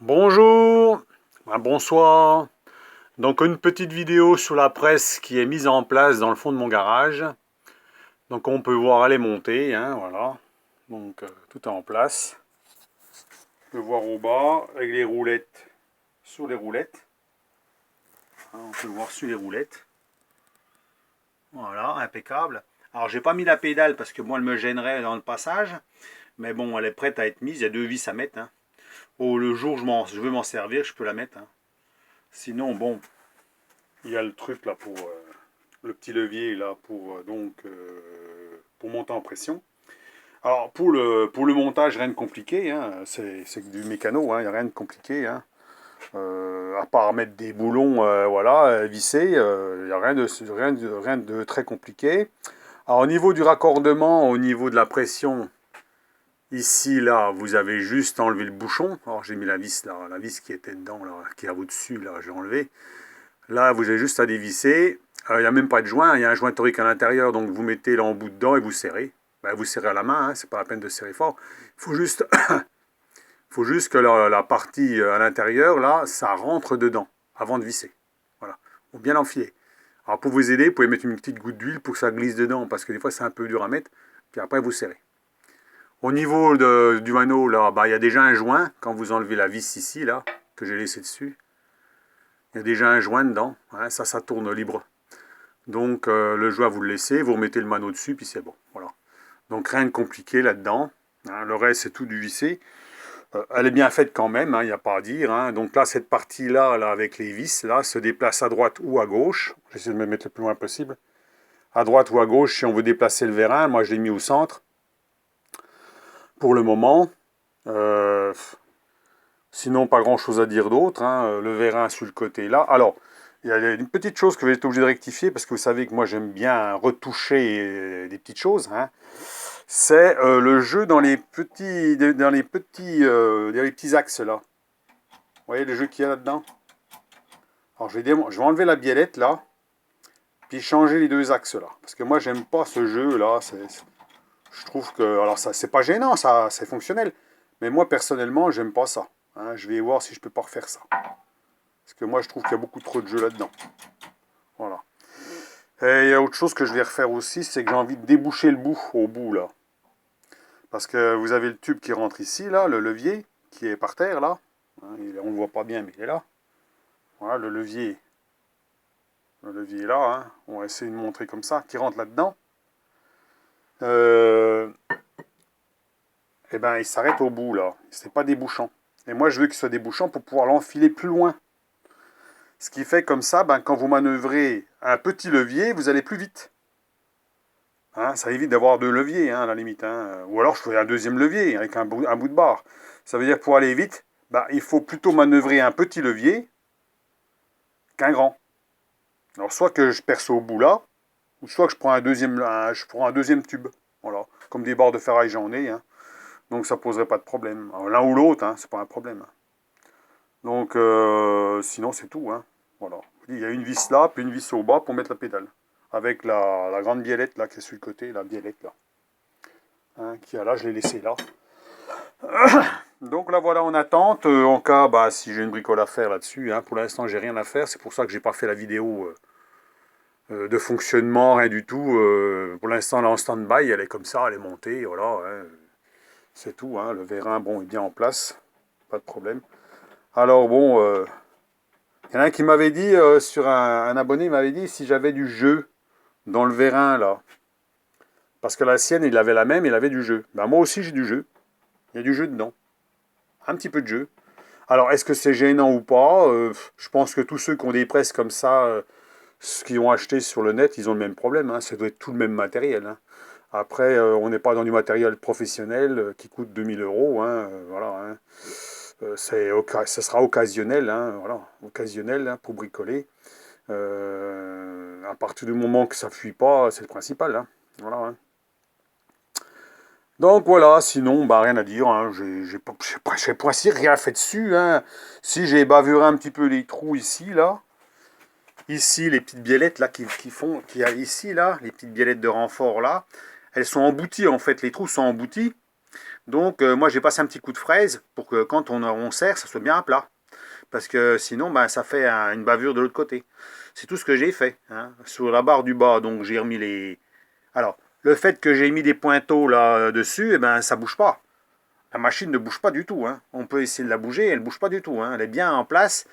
Bonjour, bonsoir. Donc une petite vidéo sur la presse qui est mise en place dans le fond de mon garage. Donc on peut voir elle est montée, hein, voilà. Donc tout est en place. On peut voir au bas avec les roulettes sur les roulettes. Hein, on peut voir sur les roulettes. Voilà, impeccable. Alors j'ai pas mis la pédale parce que moi elle me gênerait dans le passage. Mais bon, elle est prête à être mise. Il y a deux vis à mettre. Hein. Oh, le jour où je veux m'en servir, je peux la mettre. Hein. Sinon, bon, il y a le truc là pour le petit levier là pour monter en pression. Alors pour le montage, rien de compliqué, hein, c'est du mécano, hein, il n'y a rien de compliqué. Hein. À part mettre des boulons, voilà, visser, il n'y a rien de très compliqué. Alors au niveau du raccordement, au niveau de la pression, ici là, vous avez juste enlevé le bouchon. Alors j'ai mis la vis là, la vis qui était dedans, là, qui est au-dessus, là, j'ai enlevé. Là, vous avez juste à dévisser. Il n'y a même pas de joint, il y a un joint torique à l'intérieur, donc vous mettez l'embout dedans et vous serrez. Ben, vous serrez à la main, hein, c'est pas la peine de serrer fort. Il faut juste que la partie à l'intérieur, là, ça rentre dedans, avant de visser. Voilà, faut bien l'enfiler. Alors pour vous aider, vous pouvez mettre une petite goutte d'huile pour que ça glisse dedans, parce que des fois c'est un peu dur à mettre, puis après vous serrez. Au niveau du anneau, là, il y a déjà un joint, quand vous enlevez la vis ici, là, que j'ai laissé dessus. Il y a déjà un joint dedans, hein, ça tourne libre. Donc le joint vous le laissez, vous remettez le mano dessus, puis c'est bon. Voilà. Donc rien de compliqué là-dedans. Hein, le reste c'est tout du vissé. Elle est bien faite quand même, il n'y a pas à dire. Hein. Donc là, cette partie-là, là, avec les vis, là, se déplace à droite ou à gauche. J'essaie de me mettre le plus loin possible. À droite ou à gauche, si on veut déplacer le vérin, moi je l'ai mis au centre. Pour le moment. Sinon, pas grand-chose à dire d'autre. Hein. Le vérin sur le côté là. Alors, il y a une petite chose que je vais être obligé de rectifier, parce que vous savez que moi j'aime bien retoucher des petites choses. Hein. C'est le jeu dans les petits axes là. Vous voyez le jeu qu'il y a là-dedans? Alors je vais enlever la biellette là, puis changer les deux axes là. Parce que moi j'aime pas ce jeu là. Je trouve que, alors ça c'est pas gênant, ça c'est fonctionnel. Mais moi personnellement j'aime pas ça. Hein. Je vais voir si je peux pas refaire ça. Parce que moi je trouve qu'il y a beaucoup trop de jeux là-dedans. Voilà. Et il y a autre chose que je vais refaire aussi, c'est que j'ai envie de déboucher le bout, au bout là. Parce que vous avez le tube qui rentre ici, là, le levier, qui est par terre, là. Hein, on ne le voit pas bien, mais il est là. Voilà, le levier. Le levier est là, hein. On va essayer de montrer comme ça, qui rentre là-dedans. Et ben, il s'arrête au bout, là. C'est pas débouchant. Et moi, je veux qu'il soit débouchant pour pouvoir l'enfiler plus loin. Ce qui fait comme ça, ben, quand vous manœuvrez un petit levier, vous allez plus vite. Hein, ça évite d'avoir deux leviers, hein, à la limite. Hein. Ou alors je ferai un deuxième levier avec un bout de barre. Ça veut dire que pour aller vite, bah, il faut plutôt manœuvrer un petit levier qu'un grand. Alors soit que je perce au bout là, ou soit que je prends un deuxième tube. Voilà. Comme des barres de ferraille j'en ai. Hein. Donc ça poserait pas de problème. L'un ou l'autre, hein, c'est pas un problème. Donc sinon c'est tout. Hein. Voilà. Il y a une vis là, puis une vis au bas pour mettre la pédale. Avec la grande biellette là qui est sur le côté, la biellette là. Hein, qui est là, je l'ai laissé là. Donc là voilà en attente, en cas bah, si j'ai une bricole à faire là-dessus, hein, pour l'instant j'ai rien à faire, c'est pour ça que j'ai pas fait la vidéo de fonctionnement, rien du tout. Pour l'instant elle est en stand-by, elle est comme ça, elle est montée, voilà, hein, c'est tout, hein, le vérin bon est bien en place, pas de problème. Alors bon, il y en a un qui m'avait dit, sur un abonné m'avait dit si j'avais du jeu dans le vérin là, parce que la sienne il avait la même, il avait du jeu. Ben moi aussi j'ai du jeu, il y a du jeu dedans, un petit peu de jeu. Alors, est-ce que c'est gênant ou pas? Je pense que tous ceux qui ont des presses comme ça, ce qu'ils ont acheté sur le net, ils ont le même problème. Hein. Ça doit être tout le même matériel. Hein. Après, on n'est pas dans du matériel professionnel qui coûte 2000 €. Hein, voilà. Hein. Ça sera occasionnel. Hein, voilà, occasionnel hein, pour bricoler. À partir du moment que ça ne fuit pas, c'est le principal. Hein. Voilà. Hein. Donc voilà, sinon, bah rien à dire, hein. J'ai pas si rien fait dessus, hein. Si j'ai bavuré un petit peu les trous ici, là. Ici, les petites biellettes là qui a ici, là, les petites biellettes de renfort là, elles sont embouties en fait, les trous sont emboutis. Donc moi j'ai passé un petit coup de fraise pour que quand on serre, ça soit bien à plat. Parce que sinon ben, ça fait une bavure de l'autre côté. C'est tout ce que j'ai fait. Hein. Sur la barre du bas, donc j'ai remis les... Alors, le fait que j'ai mis des pointeaux là dessus, eh ben ça bouge pas. La machine ne bouge pas du tout. Hein. On peut essayer de la bouger, elle ne bouge pas du tout. Hein. Elle est bien en place.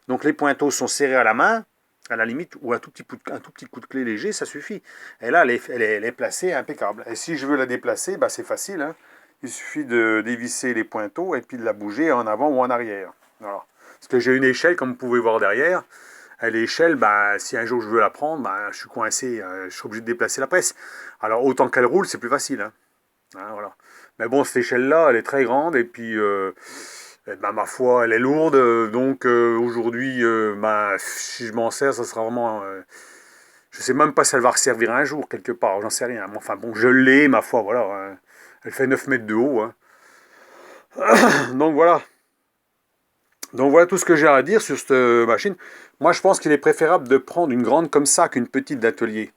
Donc les pointeaux sont serrés à la main, à la limite, ou un tout petit coup de clé léger, ça suffit. Et là, elle est placée impeccable. Et si je veux la déplacer, bah, c'est facile. Hein. Il suffit de dévisser les pointeaux et puis de la bouger en avant ou en arrière. Voilà. Parce que j'ai une échelle, comme vous pouvez voir derrière. Et l'échelle, bah, si un jour je veux la prendre, bah, je suis coincé, je suis obligé de déplacer la presse. Alors autant qu'elle roule, c'est plus facile. Hein. Hein, voilà. Mais bon, cette échelle-là, elle est très grande et puis, eh ben, ma foi, elle est lourde. Donc aujourd'hui, ben, si je m'en sers, ça sera vraiment... je sais même pas si elle va resservir un jour quelque part, j'en sais rien. Mais enfin bon, je l'ai, ma foi, voilà. Hein. Elle fait 9 mètres de haut. Hein. Donc voilà. Donc voilà tout ce que j'ai à dire sur cette machine. Moi, je pense qu'il est préférable de prendre une grande comme ça qu'une petite d'atelier.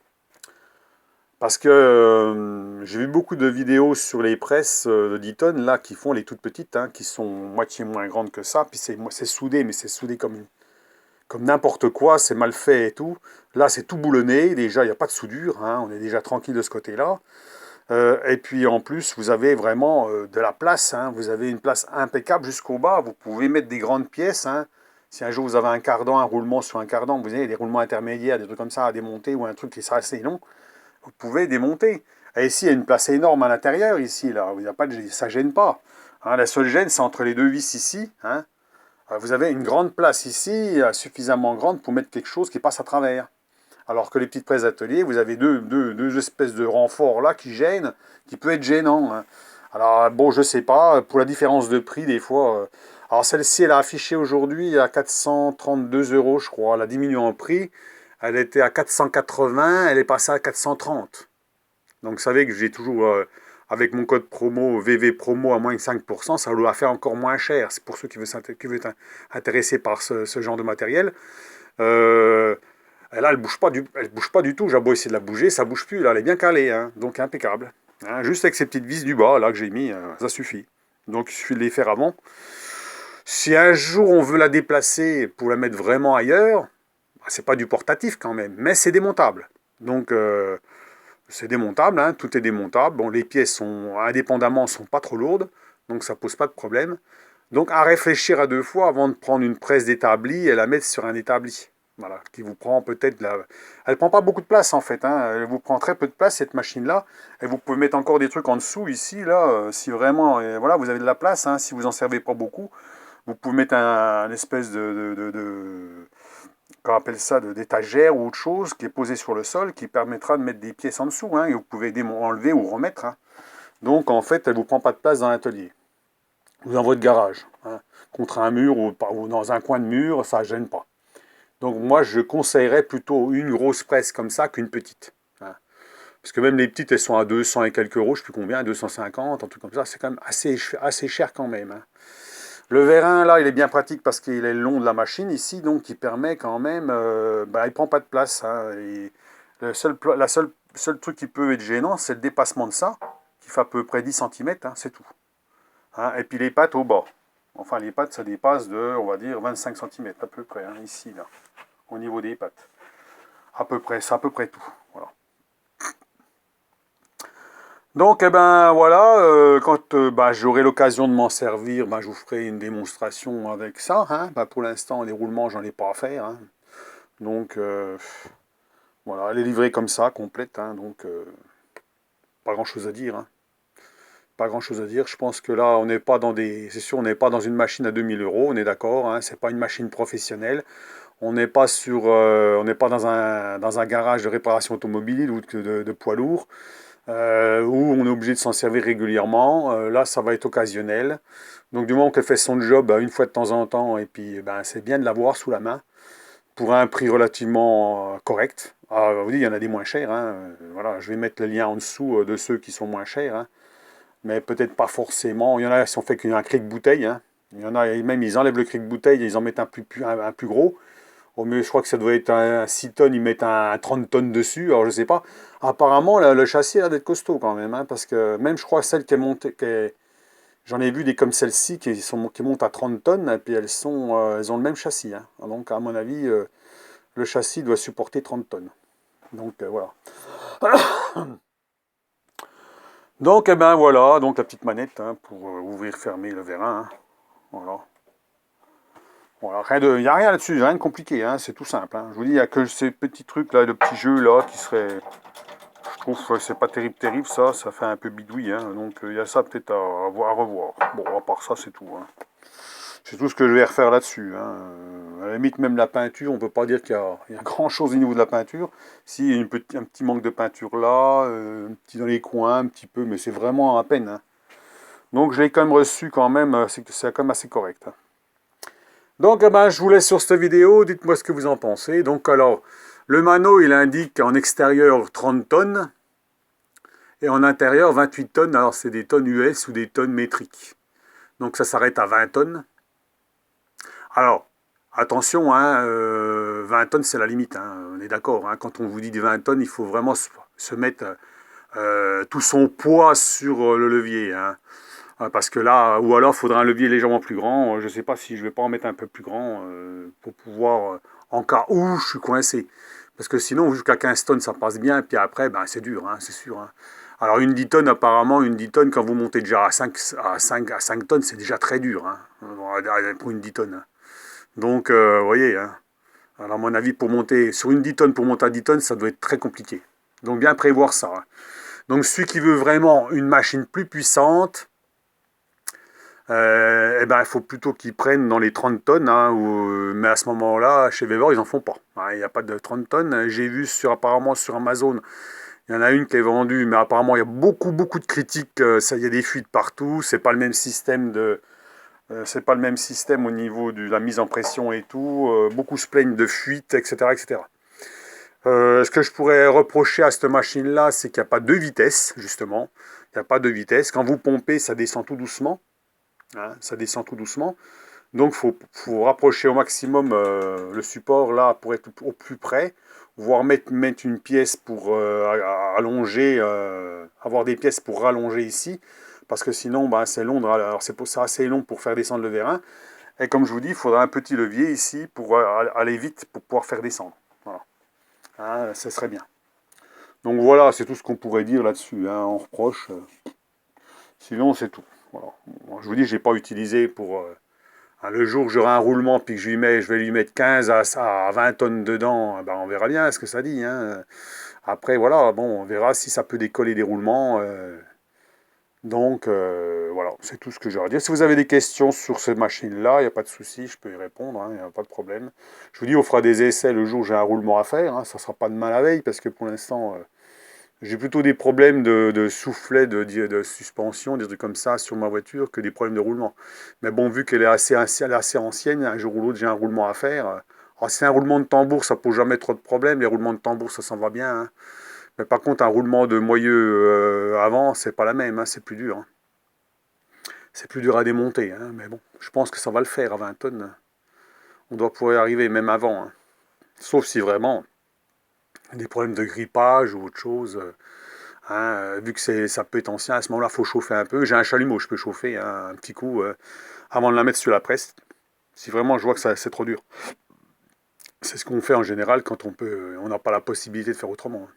Parce que j'ai vu beaucoup de vidéos sur les presses de 10 tonnes là qui font les toutes petites, hein, qui sont moitié moins grandes que ça. Puis c'est soudé, mais c'est soudé comme n'importe quoi, c'est mal fait et tout. Là, c'est tout boulonné. Déjà, il n'y a pas de soudure. Hein, on est déjà tranquille de ce côté-là. Et puis en plus, vous avez vraiment de la place. Hein, vous avez une place impeccable jusqu'au bas. Vous pouvez mettre des grandes pièces. Hein. Si un jour vous avez un cardan, un roulement sur un cardan, vous avez des roulements intermédiaires, des trucs comme ça à démonter ou un truc qui sera assez long. Vous pouvez démonter. Et ici, il y a une place énorme à l'intérieur, ici, là. Il y a pas de, ça ne gêne pas. Hein, la seule gêne, c'est entre les deux vis ici. Hein. Vous avez une grande place ici, suffisamment grande pour mettre quelque chose qui passe à travers. Alors que les petites presses d'atelier, vous avez deux espèces de renforts là qui gênent, qui peut être gênant. Hein. Alors bon, je sais pas, pour la différence de prix, des fois... alors celle-ci, elle a affiché aujourd'hui à 432 euros, je crois. Elle a diminué en prix. Elle était à 480, elle est passée à 430. Donc vous savez que j'ai toujours, avec mon code promo VV promo à moins de 5%, ça doit faire encore moins cher. C'est pour ceux qui veulent être intéressés par ce genre de matériel. Euh, et là, elle bouge pas du tout. J'ai beau essayer de la bouger, ça bouge plus. Là, elle est bien calée, hein, donc impeccable. Hein, juste avec ces petites vis du bas là que j'ai mis, ça suffit. Donc il suffit de les faire avant. Si un jour on veut la déplacer pour la mettre vraiment ailleurs, c'est pas du portatif quand même, mais c'est démontable. Donc c'est démontable, hein, tout est démontable. Bon, les pièces sont indépendamment sont pas trop lourdes, donc ça pose pas de problème. Donc à réfléchir à deux fois avant de prendre une presse d'établi et la mettre sur un établi. Voilà, qui vous prend peut-être la... Elle prend pas beaucoup de place en fait, hein. Elle vous prend très peu de place cette machine-là. Et vous pouvez mettre encore des trucs en dessous ici, là, si vraiment, voilà, vous avez de la place, hein, si vous en servez pas beaucoup. Vous pouvez mettre un espèce qu'on appelle ça, d'étagère ou autre chose qui est posée sur le sol qui permettra de mettre des pièces en dessous, hein, et vous pouvez enlever ou remettre. Hein. Donc en fait, elle ne vous prend pas de place dans l'atelier ou dans votre garage. Hein. Contre un mur ou dans un coin de mur, ça ne gêne pas. Donc moi, je conseillerais plutôt une grosse presse comme ça qu'une petite. Hein. Parce que même les petites, elles sont à 200 et quelques euros, je ne sais plus combien, 250, un truc comme ça. C'est quand même assez cher quand même. Hein. Le vérin, là, il est bien pratique parce qu'il est le long de la machine ici, donc il permet quand même... bah, il ne prend pas de place. Hein, et seul truc qui peut être gênant, c'est le dépassement de ça, qui fait à peu près 10 cm, hein, c'est tout. Hein, et puis les pattes au bas. Enfin, les pattes, ça dépasse de, on va dire, 25 cm à peu près, hein, ici, là, au niveau des pattes. À peu près, c'est à peu près tout. Voilà. Donc, eh ben, voilà, quand bah, j'aurai l'occasion de m'en servir, bah, je vous ferai une démonstration avec ça. Hein. Bah, pour l'instant, les roulements, j'en ai pas à faire. Hein. Donc, voilà, elle est livrée comme ça, complète. Hein. Donc, pas grand-chose à dire. Hein. Pas grand-chose à dire. Je pense que là, on n'est pas dans des... C'est sûr, on n'est pas dans une machine à 2000 euros, on est d'accord. Hein. C'est pas une machine professionnelle. On n'est pas on n'est pas dans un garage de réparation automobile ou de poids lourd. Où on est obligé de s'en servir régulièrement. Là, ça va être occasionnel. Donc, du moment qu'elle fait son job une fois de temps en temps, et puis ben, c'est bien de l'avoir sous la main pour un prix relativement correct. Ah, vous dites, il y en a des moins chers. Hein. Voilà, je vais mettre le lien en dessous de ceux qui sont moins chers. Hein. Mais peut-être pas forcément. Il y en a qui sont faits qu'un cric-bouteille. Hein. Il y en a, même, ils enlèvent le cric-bouteille et ils en mettent un plus gros. Au mieux, je crois que ça doit être un 6 tonnes, ils mettent un 30 tonnes dessus, alors je sais pas. Apparemment, le châssis a l'air d'être costaud quand même, hein, parce que même, je crois, celle qui est montée, J'en ai vu des comme celle-ci qui montent à 30 tonnes, et puis elles ont le même châssis, hein. Donc à mon avis, le châssis doit supporter 30 tonnes. Donc voilà. Donc eh ben voilà, donc la petite manette, hein, pour ouvrir, fermer le vérin, hein. Voilà. Voilà, il n'y a rien là-dessus, rien de compliqué, hein, c'est tout simple, hein. Je vous dis, il n'y a que ces petits trucs là, de petits jeux là, qui seraient. Je trouve que c'est pas terrible, ça fait un peu bidouille, hein. Donc il y a ça peut-être à revoir. Bon, à part ça, c'est tout, hein. C'est tout ce que je vais refaire là-dessus, hein. À la limite, même la peinture, on peut pas dire qu'il y a grand-chose au niveau de la peinture. Si, il y a un petit manque de peinture là, un petit dans les coins, un petit peu, mais c'est vraiment à peine, hein. Donc je l'ai quand même reçu quand même, c'est quand même assez correct, hein. Donc eh ben, je vous laisse sur cette vidéo, dites-moi ce que vous en pensez. Donc alors, le Mano, il indique en extérieur 30 tonnes, et en intérieur 28 tonnes, alors c'est des tonnes US ou des tonnes métriques. Donc ça s'arrête à 20 tonnes. Alors, attention, hein, 20 tonnes c'est la limite, hein, on est d'accord, hein. Quand on vous dit des 20 tonnes, il faut vraiment se mettre tout son poids sur le levier, hein. Parce que là, ou alors il faudra un levier légèrement plus grand. Je ne sais pas si je vais pas en mettre un peu plus grand pour pouvoir, en cas où je suis coincé. Parce que sinon, jusqu'à 15 tonnes, ça passe bien. Puis après, ben, c'est dur, hein, c'est sûr, hein. Alors une 10 tonnes, apparemment, une 10 tonnes, quand vous montez déjà à 5 tonnes, c'est déjà très dur, hein, pour une 10 tonnes, hein. Donc, vous voyez, hein. Alors à mon avis, pour monter sur une 10 tonnes, pour monter à 10 tonnes, ça doit être très compliqué. Donc bien prévoir ça, hein. Donc celui qui veut vraiment une machine plus puissante, eh ben, il faut plutôt qu'ils prennent dans les 30 tonnes, hein, mais à ce moment-là, chez Weber, ils n'en font pas, hein. Il n'y a pas de 30 tonnes. J'ai vu apparemment sur Amazon, il y en a une qui est vendue, mais apparemment il y a beaucoup de critiques. Il y a des fuites partout. C'est pas le même système c'est pas le même système au niveau de la mise en pression et tout. Beaucoup se plaignent de fuites, etc., etc. Ce que je pourrais reprocher à cette machine-là, c'est qu'il n'y a pas de vitesse, justement. Il n'y a pas de vitesse. Quand vous pompez, ça descend tout doucement, hein, ça descend tout doucement. Donc faut rapprocher au maximum le support là pour être au plus près, voire mettre une pièce pour allonger, avoir des pièces pour rallonger ici, parce que sinon ben, c'est long, alors c'est pour ça assez long pour faire descendre le vérin. Et comme je vous dis, il faudra un petit levier ici pour aller vite pour pouvoir faire descendre. Voilà, hein, ça serait bien. Donc voilà, c'est tout ce qu'on pourrait dire là-dessus, hein, en reproche. Sinon c'est tout. Voilà. Moi, je vous dis, j'ai pas utilisé pour le jour où j'aurai un roulement puis que je vais lui mettre 15 à 20 tonnes dedans, ben on verra bien ce que ça dit, hein. Après, voilà, bon, on verra si ça peut décoller des roulements. Donc, voilà, c'est tout ce que j'ai à dire. Si vous avez des questions sur cette machine-là, il n'y a pas de souci, je peux y répondre, hein, il n'y a pas de problème. Je vous dis, on fera des essais le jour où j'ai un roulement à faire, hein. Ça ne sera pas demain la veille, parce que pour l'instant, j'ai plutôt des problèmes de soufflet, de suspension, des trucs comme ça sur ma voiture que des problèmes de roulement. Mais bon, vu qu'elle est elle est assez ancienne, un jour ou l'autre j'ai un roulement à faire. Alors, c'est un roulement de tambour, ça pose jamais trop de problèmes. Les roulements de tambour, ça s'en va bien, hein. Mais par contre, un roulement de moyeu avant, c'est pas la même, hein, c'est plus dur, hein. C'est plus dur à démonter, hein. Mais bon, je pense que ça va le faire à 20 tonnes. On doit pouvoir y arriver même avant, hein. Sauf si vraiment des problèmes de grippage ou autre chose. Hein, vu que ça peut être ancien, à ce moment-là, il faut chauffer un peu. J'ai un chalumeau, je peux chauffer, hein, un petit coup avant de la mettre sur la presse. Si vraiment je vois que c'est trop dur. C'est ce qu'on fait en général quand on n'a pas la possibilité de faire autrement.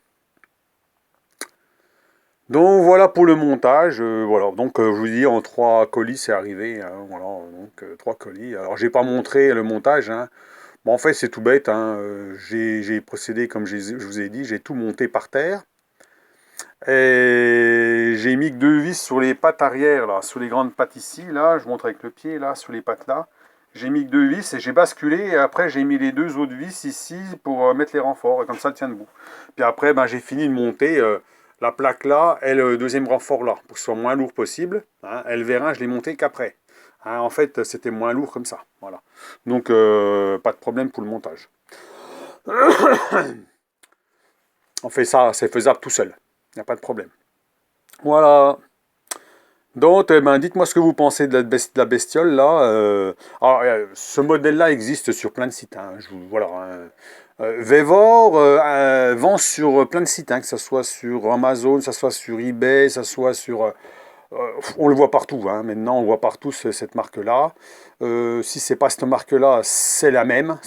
Donc voilà pour le montage. Voilà. Donc je vous dis, en 3 colis, c'est arrivé, hein, voilà, donc 3 colis. Alors j'ai pas montré le montage, hein. Bon, en fait, c'est tout bête, hein. J'ai procédé comme je vous ai dit, j'ai tout monté par terre. Et j'ai mis que 2 vis sur les pattes arrière, là, sur les grandes pattes ici, là, je montre avec le pied, là, sur les pattes là. J'ai mis que 2 vis et j'ai basculé, et après j'ai mis les 2 autres vis ici pour mettre les renforts, et comme ça, elle tient debout. Puis après, ben, j'ai fini de monter la plaque là et le deuxième renfort là, pour que ce soit moins lourd possible, hein. Et le vérin, je l'ai monté qu'après, hein. En fait, c'était moins lourd comme ça, voilà. Donc, pas de problème pour le montage. On fait ça, c'est faisable tout seul, il n'y a pas de problème. Voilà. Donc, ben, dites-moi ce que vous pensez de la bestiole là. Alors, ce modèle-là existe sur plein de sites, hein. Voilà, hein. Vevor vend sur plein de sites, hein, que ce soit sur Amazon, que ce soit sur eBay, que ce soit sur On le voit partout, hein. Maintenant on voit partout cette marque-là. Si c'est pas cette marque-là, c'est la même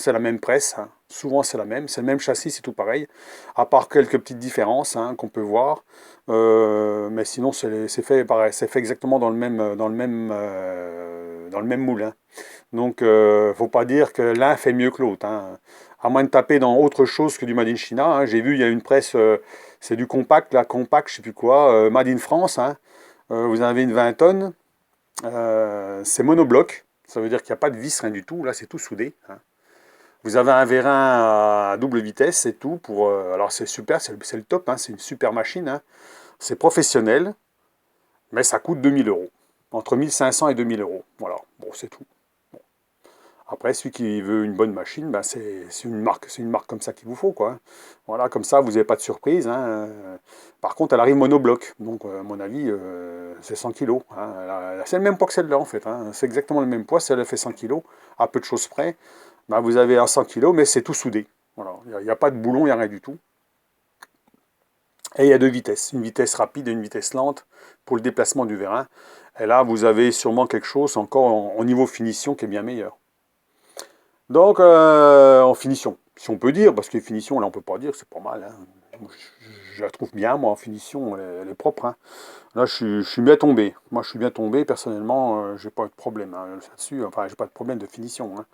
presse, hein. Souvent c'est le même châssis, c'est tout pareil, à part quelques petites différences, hein, qu'on peut voir. Mais sinon c'est fait pareil, c'est fait exactement dans le même moule, hein. Donc faut pas dire que l'un fait mieux que l'autre, hein. À moins de taper dans autre chose que du Made in China, hein. J'ai vu il y a une presse, c'est du compact, là, compact, je sais plus quoi, Made in France, hein. Vous avez une 20 tonnes, c'est monobloc, ça veut dire qu'il n'y a pas de vis, rien du tout, là c'est tout soudé, hein. Vous avez un vérin à double vitesse, c'est tout, alors c'est super, c'est le top, hein, c'est une super machine, hein. C'est professionnel, mais ça coûte 2 000 €, entre 1 500 et 2 000 €, voilà, bon c'est tout. Après, celui qui veut une bonne machine, ben c'est une marque comme ça qu'il vous faut, quoi, hein. Voilà, comme ça, vous n'avez pas de surprise, hein. Par contre, elle arrive monobloc, donc à mon avis, c'est 100 kilos, hein. C'est le même poids que celle-là, en fait, hein. C'est exactement le même poids, celle-là fait 100 kilos, à peu de choses près. Ben, vous avez un 100 kilos, mais c'est tout soudé. Voilà, il n'y a pas de boulon, il n'y a rien du tout. Et il y a deux vitesses, une vitesse rapide et une vitesse lente pour le déplacement du vérin. Et là, vous avez sûrement quelque chose encore au niveau finition qui est bien meilleur. Donc, en finition, si on peut dire, parce que les finitions, là, on peut pas dire, c'est pas mal, hein. Moi, je la trouve bien, moi, en finition, elle est propre, hein. Là, je suis bien tombé. Moi, je suis bien tombé, personnellement, j'ai pas eu de problème, hein, là-dessus. Enfin, j'ai pas de problème de finition, hein.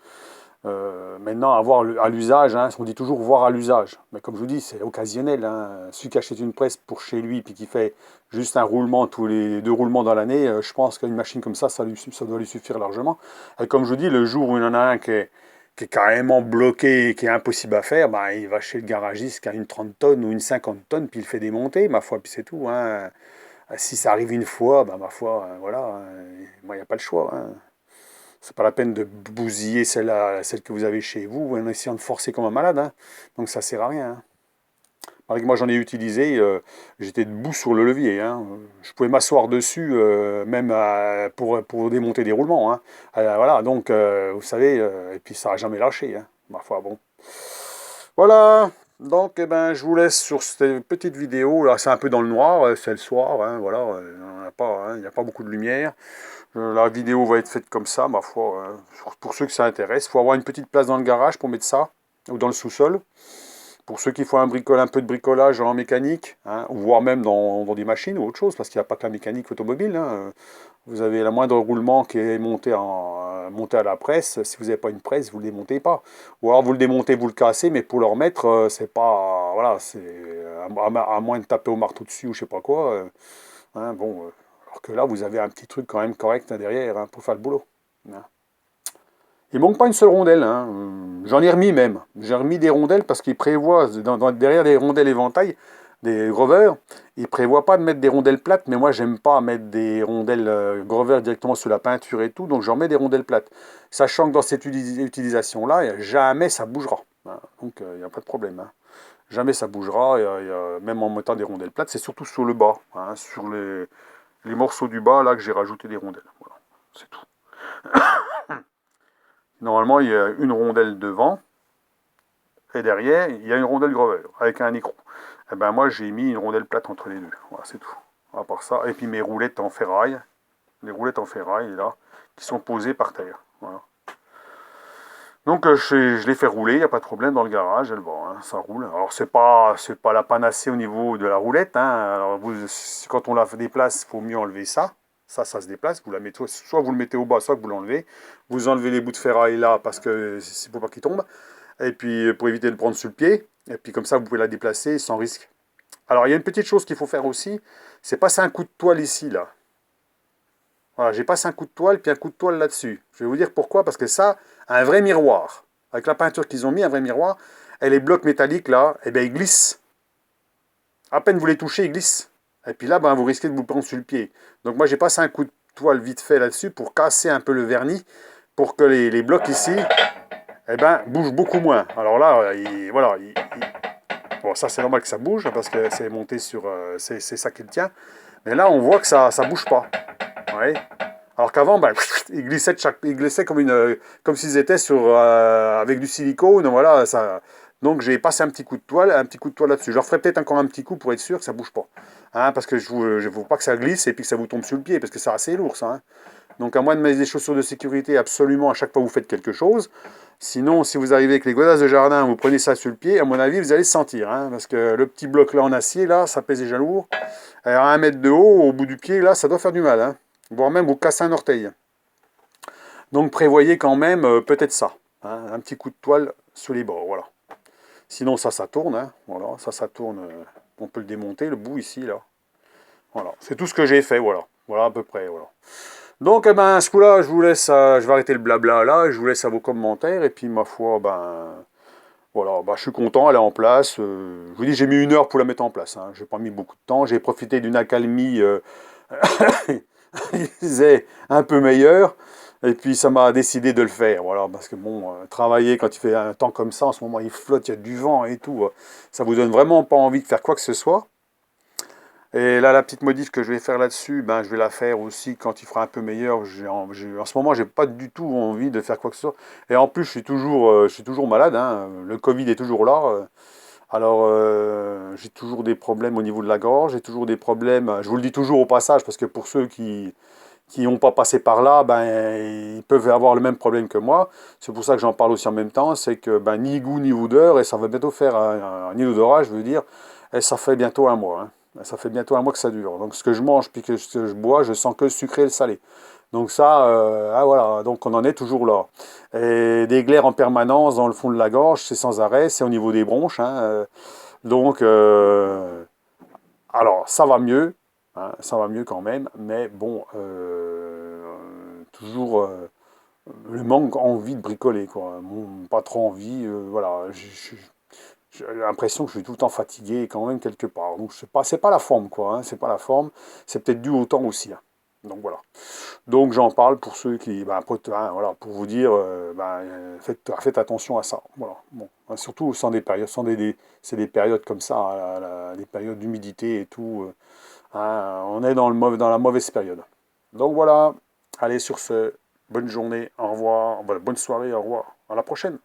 Maintenant, à l'usage, hein, on dit toujours voir à l'usage. Mais comme je vous dis, c'est occasionnel, hein. Celui qui achète une presse pour chez lui, puis qui fait juste un roulement, tous les 2 roulements dans l'année, je pense qu'une machine comme ça doit lui suffire largement. Et comme je vous dis, le jour où il y en a un qui est carrément bloqué, qui est impossible à faire, bah, il va chez le garagiste qui a une 30 tonnes ou une 50 tonnes, puis il fait démonter, ma foi, puis c'est tout, hein. Si ça arrive une fois, bah, ma foi, voilà, hein, moi, il n'y a pas le choix, hein. C'est pas la peine de bousiller celle que vous avez chez vous en essayant de forcer comme un malade, hein. Donc ça sert à rien, hein. Pareil que moi j'en ai utilisé, j'étais debout sur le levier, hein. Je pouvais m'asseoir dessus, même pour démonter des roulements, hein. Voilà, donc vous savez, et puis ça n'a jamais lâché, hein. Ma foi, bon. Voilà, donc eh ben, je vous laisse sur cette petite vidéo. Là, c'est un peu dans le noir, c'est le soir, hein, voilà, il n'y a pas beaucoup de lumière. La vidéo va être faite comme ça, ma foi, hein. Pour ceux que ça intéresse, il faut avoir une petite place dans le garage pour mettre ça, ou dans le sous-sol. Pour ceux qui font un peu de bricolage en mécanique, hein, ou voire même dans des machines ou autre chose, parce qu'il n'y a pas que la mécanique automobile, hein. Vous avez la moindre roulement qui est monté à la presse. Si vous n'avez pas une presse, vous ne le démontez pas. Ou alors vous le démontez, vous le cassez, mais pour le remettre, c'est pas. Voilà, c'est à moins de taper au marteau dessus ou je sais pas quoi, hein, bon, alors que là, vous avez un petit truc quand même correct, hein, derrière, hein, pour faire le boulot, hein. Il manque pas une seule rondelle, hein. J'en ai remis même. J'ai remis des rondelles parce qu'ils prévoient, derrière les rondelles éventail, des grovers, ils prévoient pas de mettre des rondelles plates, mais moi j'aime pas mettre des rondelles grovers directement sous la peinture et tout, donc j'en mets des rondelles plates. Sachant que dans cette utilisation-là, jamais ça bougera, hein. Donc il n'y a pas de problème, hein. Jamais ça bougera, même en mettant des rondelles plates, c'est surtout sur le bas, hein, sur les morceaux du bas, là que j'ai rajouté des rondelles. Voilà, c'est tout. Normalement, il y a une rondelle devant, et derrière, il y a une rondelle grover, avec un écrou. Et ben moi, j'ai mis une rondelle plate entre les deux. Voilà, c'est tout. À part ça. Et puis mes roulettes en ferraille, les roulettes en ferraille, là, qui sont posées par terre. Voilà. Donc je les fais rouler, il n'y a pas de problème dans le garage, elle va, hein, ça roule. Alors c'est pas la panacée au niveau de la roulette, hein. Alors quand on la déplace, il faut mieux enlever ça. Ça se déplace, vous la mettez, soit vous le mettez au bas, soit vous l'enlevez. Vous enlevez les bouts de ferraille là parce que c'est pour pas qu'ils tombent. Et puis pour éviter de le prendre sur le pied. Et puis comme ça vous pouvez la déplacer sans risque. Alors il y a une petite chose qu'il faut faire aussi, c'est passer un coup de toile ici là. Voilà, j'ai passé un coup de toile, puis un coup de toile là-dessus. Je vais vous dire pourquoi, parce que ça, un vrai miroir, avec la peinture qu'ils ont mis, un vrai miroir, et les blocs métalliques là, eh bien ils glissent. À peine vous les touchez, ils glissent. Et puis là, ben, vous risquez de vous prendre sur le pied. Donc moi j'ai passé un coup de toile vite fait là-dessus pour casser un peu le vernis, pour que les blocs ici, eh ben, bougent beaucoup moins. Alors là, voilà, bon ça c'est normal que ça bouge, parce que c'est monté sur, c'est ça qui le tient. Mais là on voit que ça bouge pas. Ouais. Alors qu'avant, ben, ils glissaient comme s'ils étaient avec du silicone. Voilà, ça, Donc j'ai passé un petit coup de toile là-dessus. Je leur ferai peut-être encore un petit coup pour être sûr que ça bouge pas. Hein, parce que je ne veux pas que ça glisse et puis que ça vous tombe sur le pied, parce que c'est assez lourd ça. Hein. Donc à moins de mettre des chaussures de sécurité absolument à chaque fois que vous faites quelque chose. Sinon, si vous arrivez avec les godasses de jardin, vous prenez ça sur le pied, à mon avis, vous allez se sentir. Hein, parce que le petit bloc là en acier, là, ça pèse déjà lourd. Alors, à 1 mètre de haut, au bout du pied, là, ça doit faire du mal. Hein, voire même vous casser un orteil. Donc prévoyez quand même peut-être ça. Hein, un petit coup de toile sous les bords, voilà. Sinon ça tourne, hein, voilà, ça tourne, on peut le démonter, le bout ici, là. Voilà, c'est tout ce que j'ai fait, voilà. Voilà à peu près, voilà. Donc, eh ben, ce coup-là, je vous laisse, je vais arrêter le blabla là, je vous laisse à vos commentaires, et puis ma foi, ben, voilà, ben, je suis content, elle est en place. Je vous dis, j'ai mis 1 heure pour la mettre en place, hein. J'ai pas mis beaucoup de temps, j'ai profité d'une accalmie, je disais, un peu meilleure. Et puis ça m'a décidé de le faire, voilà, parce que bon, travailler quand il fait un temps comme ça, en ce moment il flotte, il y a du vent et tout, ça vous donne vraiment pas envie de faire quoi que ce soit. Et là, la petite modif que je vais faire là-dessus, ben, je vais la faire aussi quand il fera un peu meilleur. En ce moment, j'ai pas du tout envie de faire quoi que ce soit. Et en plus, je suis toujours malade, hein. Le Covid est toujours là. Alors, j'ai toujours des problèmes au niveau de la gorge, j'ai toujours des problèmes, je vous le dis toujours au passage, parce que pour ceux qui n'ont pas passé par là, ben, ils peuvent avoir le même problème que moi. C'est pour ça que j'en parle aussi en même temps, c'est que ben, ni goût ni odeur, et ça va bientôt faire un odorat, je veux dire, et ça fait bientôt 1 mois. Hein. Ça fait bientôt 1 mois que ça dure. Donc ce que je mange puis que ce que je bois, je sens que le sucré et le salé. Donc ça, ah, voilà, donc on en est toujours là. Et des glaires en permanence dans le fond de la gorge, c'est sans arrêt, c'est au niveau des bronches. Hein, donc, alors, ça va mieux, hein, ça va mieux quand même, mais bon, toujours le manque envie de bricoler, quoi. Bon, pas trop envie, voilà. J'ai l'impression que je suis tout le temps fatigué quand même quelque part. Donc c'est pas la forme, quoi. Hein, c'est pas la forme. C'est peut-être dû au temps aussi. Hein. Donc voilà. Donc j'en parle pour ceux qui, ben, hein, voilà, pour vous dire, ben, faites attention à ça. Voilà. Bon, hein, surtout sans des périodes, c'est des périodes comme ça, hein, des périodes d'humidité et tout. Hein, on est dans la mauvaise période. Donc voilà. Allez sur ce, bonne journée, au revoir, bonne soirée, au revoir. À la prochaine.